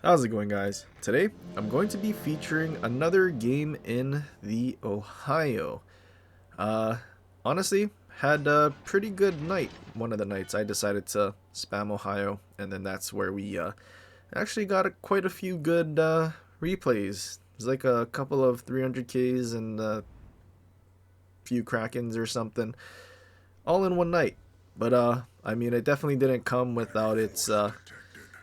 How's it going, guys? Today I'm going to be featuring another game in the Ohio. Uh, Honestly, had a pretty good night. One of the nights I decided to spam Ohio, and then that's where we actually got quite a few good replays. It was like a couple of 300Ks and a few Krakens or something, all in one night. But I mean, it definitely didn't come without its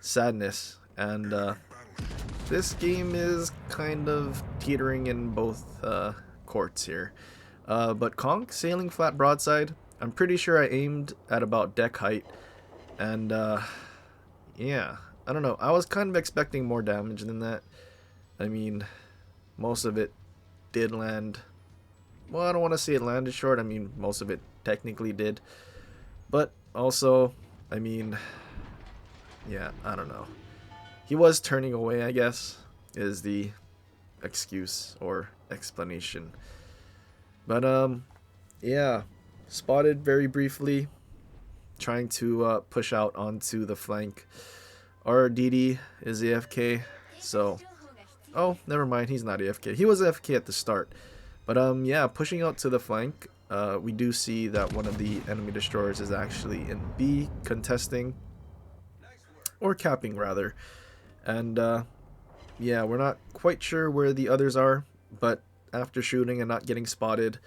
sadness and this game is kind of teetering in both courts here. But Conk sailing flat broadside, I'm pretty sure I aimed at about deck height, and yeah, I don't know. I was kind of expecting more damage than that. I mean, most of it did land. Well, I don't want to say it landed short. I mean, most of it technically did, but also, I mean, yeah, I don't know. He was turning away, I guess, is the excuse or explanation. But yeah, spotted very briefly, trying to push out onto the flank. Our DD is AFK, so oh, never mind, he's not AFK. He was AFK at the start, but yeah, pushing out to the flank. We do see that one of the enemy destroyers is actually in B, contesting or capping rather, and yeah, we're not quite sure where the others are, but after shooting and not getting spotted,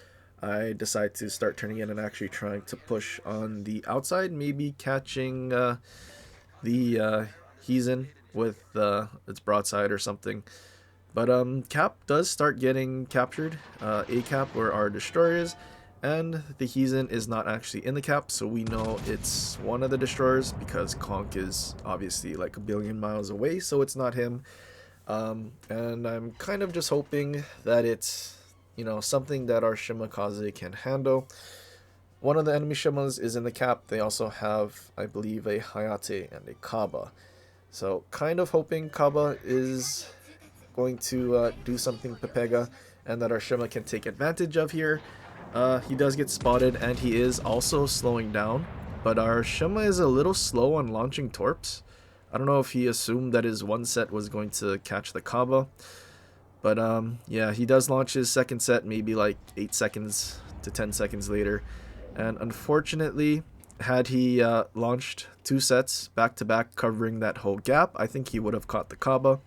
I decide to start turning in and actually trying to push on the outside, maybe catching the Heezen with its broadside or something. But Cap does start getting captured, A Cap where our destroyer is, and the Heezen is not actually in the cap, so we know it's one of the destroyers because Conk is obviously like a billion miles away, so it's not him. And I'm kind of just hoping that it's, something that our Shimakaze can handle. One of the enemy Shimas is in the cap. They also have, I believe, a Hayate and a Kaba. So kind of hoping Kaba is going to do something Pepega and that our Shima can take advantage of here. He does get spotted and he is also slowing down. But our Shima is a little slow on launching torps. I don't know if he assumed that his one set was going to catch the Kaba. But yeah, he does launch his second set maybe like 8 seconds to 10 seconds later. And unfortunately, had he launched 2 sets back to back covering that whole gap, I think he would have caught the Kaba.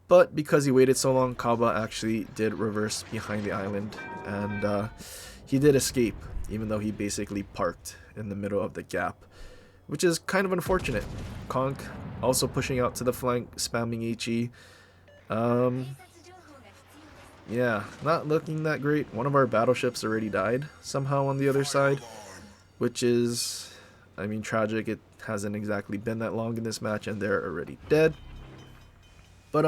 But because he waited so long, Kaba actually did reverse behind the island. And he did escape, even though he basically parked in the middle of the gap, which is kind of unfortunate. Conk also pushing out to the flank, spamming HE. Um, yeah, not looking that great. One of our battleships already died somehow on the other side, which is, I mean, tragic. It hasn't exactly been that long in this match, and they're already dead. But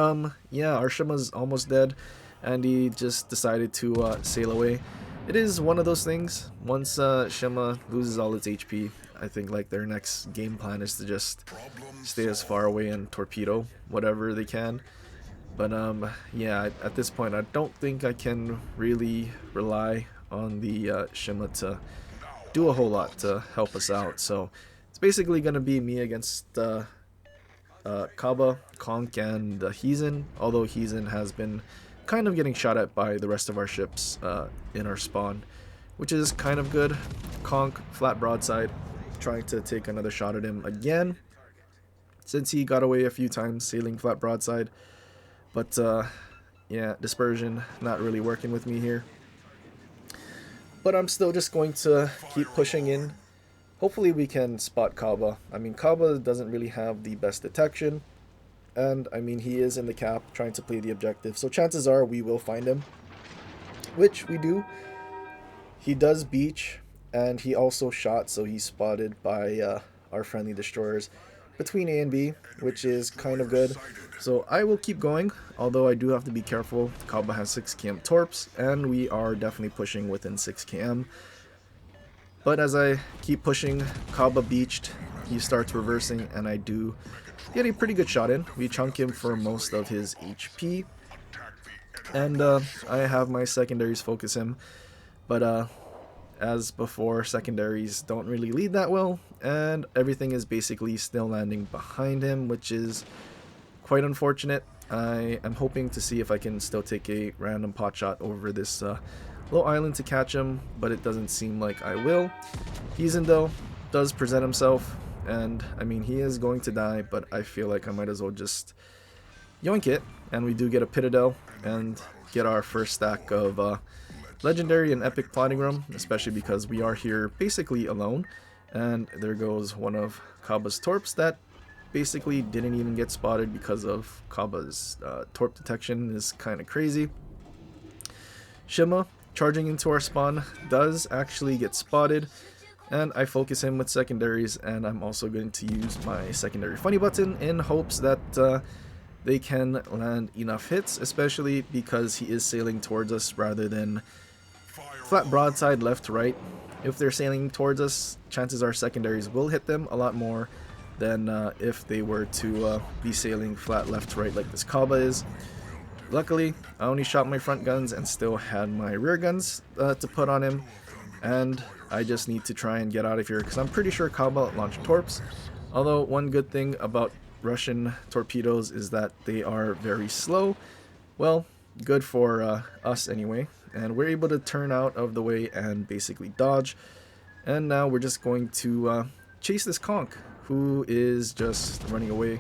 yeah, our Shima's almost dead, and he just decided to sail away. It is one of those things. Once Shima loses all its HP, I think like their next game plan is to just stay as far away and torpedo whatever they can. But yeah, at this point, I don't think I can really rely on the Shima to do a whole lot to help us out. So it's basically gonna be me against Kaba, Konk, and Heezen. Although Heezen has been kind of getting shot at by the rest of our ships in our spawn, which is kind of good. Konk, flat broadside, trying to take another shot at him again, since he got away a few times sailing flat broadside. But yeah, dispersion not really working with me here. But I'm still just going to keep pushing in. Hopefully we can spot Kaba. I mean, Kaba doesn't really have the best detection. And I mean, he is in the cap trying to play the objective. So chances are we will find him. Which we do. He does beach. And he also shot, so he's spotted by our friendly destroyers between A and B, which is kind of good. So I will keep going, although I do have to be careful. Kaba has 6 km torps, and we are definitely pushing within 6 km. But as I keep pushing, Kaba beached, he starts reversing, and I do get a pretty good shot in. We chunk him for most of his HP, and I have my secondaries focus him. But as before, secondaries don't really lead that well, and everything is basically still landing behind him, which is quite unfortunate. I am hoping to see if I can still take a random pot shot over this little island to catch him, but it doesn't seem like I will. He's in though, does present himself, and I mean he is going to die, but I feel like I might as well just yoink it, and we do get a Pitadel and get our first stack of legendary and epic plotting room, especially because we are here basically alone. And there goes one of Kaba's torps that basically didn't even get spotted because of Kaba's torp detection is kind of crazy. Shima charging into our spawn does actually get spotted, and I focus him with secondaries, and I'm also going to use my secondary funny button in hopes that they can land enough hits, especially because he is sailing towards us rather than flat broadside left to right. If they're sailing towards us, chances are secondaries will hit them a lot more than if they were to be sailing flat left to right like this Kaba is. Luckily, I only shot my front guns and still had my rear guns to put on him, and I just need to try and get out of here because I'm pretty sure Kaba launched torps. Although one good thing about Russian torpedoes is that they are very slow. Well, good for us anyway, and we're able to turn out of the way and basically dodge. And now we're just going to chase this conch, who is just running away,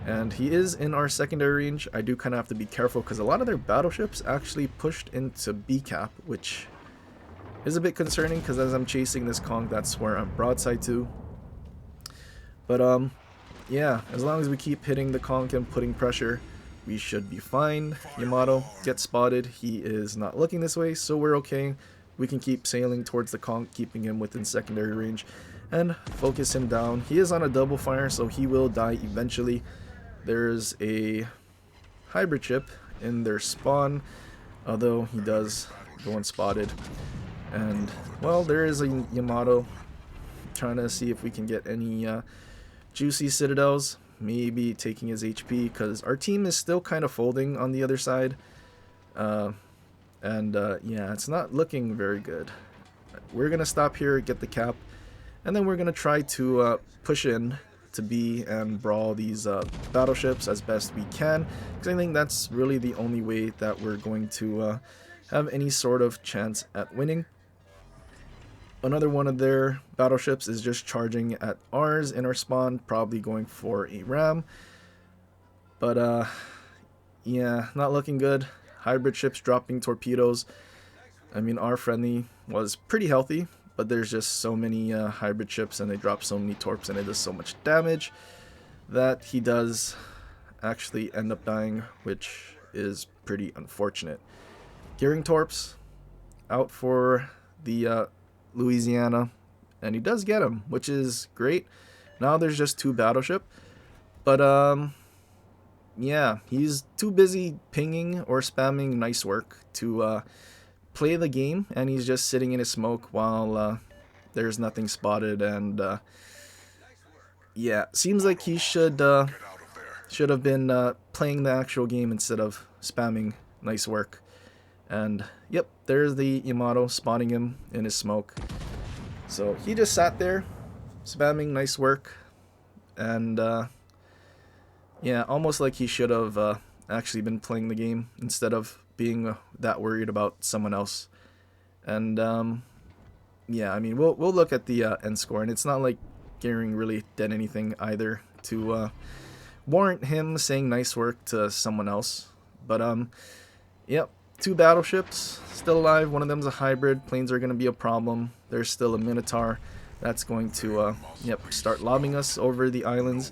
and he is in our secondary range. I do kind of have to be careful because a lot of their battleships actually pushed into B cap, which is a bit concerning because as I'm chasing this conch, that's where I'm broadside to. But yeah, as long as we keep hitting the conch and putting pressure, we should be fine. Yamato gets spotted. He is not looking this way, so we're okay. We can keep sailing towards the conch, keeping him within secondary range, and focus him down. He is on a double fire, so he will die eventually. There's a hybrid ship in their spawn, although he does go unspotted. And, well, there is a Yamato trying to see if we can get any juicy citadels. Maybe taking his HP, because our team is still kind of folding on the other side. Yeah, it's not looking very good. We're going to stop here, get the cap, and then we're going to try to push in to B and brawl these battleships as best we can, because I think that's really the only way that we're going to have any sort of chance at winning. Another one of their battleships is just charging at ours in our spawn, probably going for a ram. But yeah, not looking good. Hybrid ships dropping torpedoes. I mean, our friendly was pretty healthy, but there's just so many hybrid ships and they drop so many torps and it does so much damage that he does actually end up dying, which is pretty unfortunate. Gearing torps out for the Louisiana, and he does get him, which is great. Now there's just 2 battleship, but yeah, he's too busy pinging or spamming nice work to play the game, and he's just sitting in his smoke while there's nothing spotted. And yeah, seems like he should have been playing the actual game instead of spamming nice work. And yep, there's the Yamato spotting him in his smoke. So he just sat there, spamming nice work. And yeah, almost like he should have actually been playing the game instead of being that worried about someone else. And yeah, I mean, we'll look at the end score, and it's not like Gearing really did anything either to warrant him saying nice work to someone else. But yep. 2 battleships still alive. One of them's a hybrid. Planes are going to be a problem. There's still a Minotaur that's going to start lobbing us over the islands.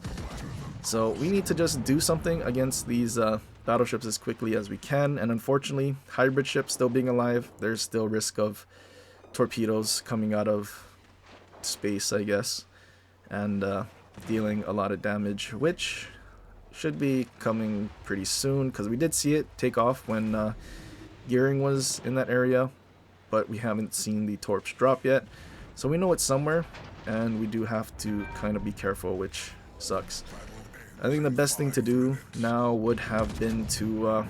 So we need to just do something against these battleships as quickly as we can. And unfortunately, hybrid ships still being alive, there's still risk of torpedoes coming out of space, I guess, and dealing a lot of damage, which should be coming pretty soon because we did see it take off when Gearing was in that area, but we haven't seen the torps drop yet, so we know it's somewhere, and we do have to kind of be careful, which sucks. I think the best thing to do now would have been to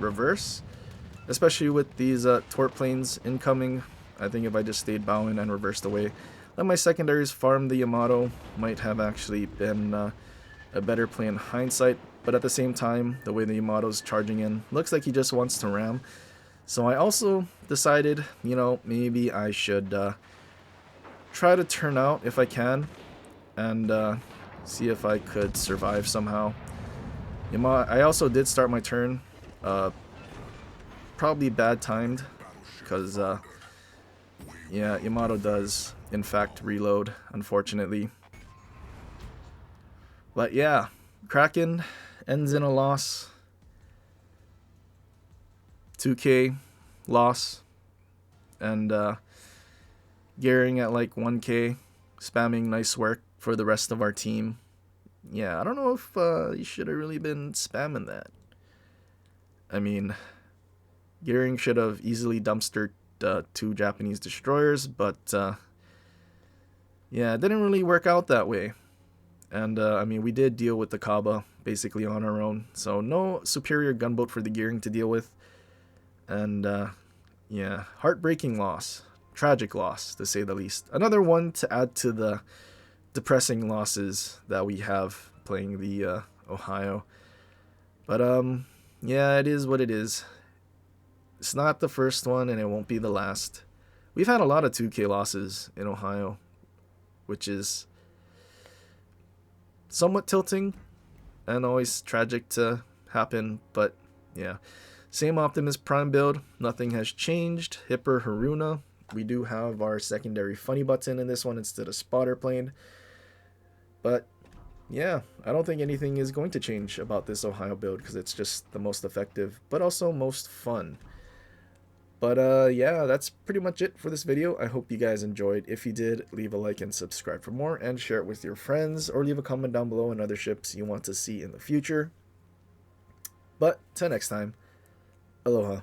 reverse, especially with these torp planes incoming. I think if I just stayed bowing and reversed away, let my secondaries farm the Yamato, might have actually been a better play in hindsight, but at the same time, the way the Yamato's charging in, looks like he just wants to ram. So I also decided, you know, maybe I should try to turn out if I can, and see if I could survive somehow. I also did start my turn, probably bad timed, because yeah, Yamato does in fact reload, unfortunately. But yeah, Kraken ends in a loss. 2k loss, and Gearing at like 1k, spamming nice work for the rest of our team. Yeah, I don't know if you should have really been spamming that. I mean, Gearing should have easily dumpstered 2 Japanese destroyers, but yeah, it didn't really work out that way. And I mean, we did deal with the Kaba basically on our own, so no superior gunboat for the Gearing to deal with. And yeah, heartbreaking loss. Tragic loss, to say the least. Another one to add to the depressing losses that we have playing the Ohio. But yeah, it is what it is. It's not the first one, and it won't be the last. We've had a lot of 2k losses in Ohio, which is somewhat tilting and always tragic to happen, but yeah. Same Optimus Prime build, nothing has changed. Hipper Haruna. We do have our secondary funny button in this one instead of spotter plane. But yeah, I don't think anything is going to change about this Ohio build because it's just the most effective, but also most fun. But yeah, that's pretty much it for this video. I hope you guys enjoyed. If you did, leave a like and subscribe for more, and share it with your friends, or leave a comment down below on other ships you want to see in the future. But till next time, aloha.